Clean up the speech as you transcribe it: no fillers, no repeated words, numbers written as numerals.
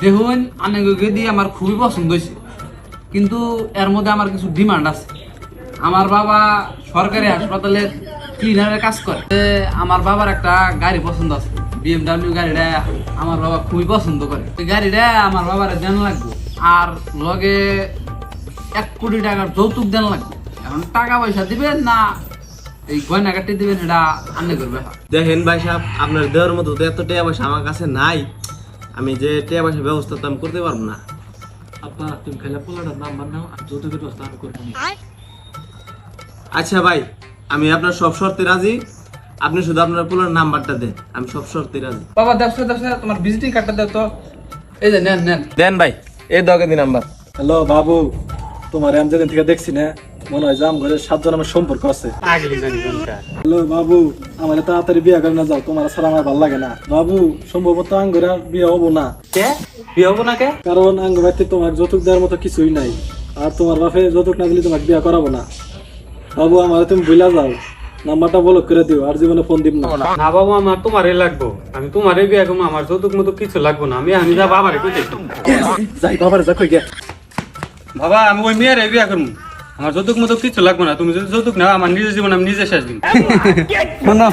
দেখুন আনেগকে দিয়ে আমার খুবই পছন্দ হয়েছে, কিন্তু এর মধ্যে আমার কিছু ডিমান্ড আছে। আমার বাবা সরকারি হাসপাতালে ক্লিনারের কাজ করে। আমার বাবার একটা গাড়ি পছন্দ আছে, BMW গাড়িটা আমার বাবা খুবই পছন্দ করে। এই গাড়িটা আমার বাবার দেন লাগবে, আর লগে 1 কোটি টাকার যৌতুক দেন লাগবে। এখন টাকা পয়সা দিবেন না এই গয়না কাটি দিবেন, এটা আনে করবে। দেখেন ভাই সাহেব, আপনার দেওয়ার মতো তো এত টাকা পয়সা আমার কাছে নাই। আমি যে টাকা পয়সার ব্যবস্থা তো আমি করতে পারবো না। আপা তুমি খাইলে পোলাটার নাম্বার নাও, আর যৌতুকের ব্যবস্থা আমি করবো। আচ্ছা ভাই, আমি আপনার সব শর্তে রাজি। আপনি শুধু আপনার পুরো নাম্বারটা দেন, আমি সব শর্তে রাজি। বাবা দেখছো তোমার ভিজিটিং কার্ডটা দাও তো। এই যে নেন নেন। দেন ভাই, এই দকে দিন নাম্বার। হ্যালো বাবু, তোমার আমি যেদিন থেকে দেখছি না, মনে হয় যে আমার ঘরে 7 জন আমার সম্পর্ক আছে। হ্যালো বাবু, আমার তাড়াতাড়ি বিয়ে করে না যাও, তোমার ছাড়া আমার ভালো লাগে না। বাবু সম্ভবত আঙ্গুরা বিয়ে হবো না। কে বিয়ে হবো না কে? কারণ আঙ্গুরাতে তোমার যৌতুক দেওয়ার মতো কিছুই নাই, আর তোমার বাপে যৌতুক না দিলে তোমাকে বিয়ে করাবো না। বাবু আমার তুমি ভুলা যাও, নাম্বারটা ব্লক করে দিও, আর জীবনে ফোন দিব না। না বাবু, আমার তোমারই লাগবো, আমি তোমারই বিয়ে করবো, আমার যৌতুক মতো কিছু লাগবো না। আমি যা বাবারে কইতেছি। যাই বাবার যা কই গে। বাবা আমি ওই মেয়ের বিয়ে করবো, আমার যৌতুক মতো কিছু লাগবো না। তুমি যদি যৌতুক নাও, আমার নিজের জীবন আমি নিজে শেষ দিন। শোনো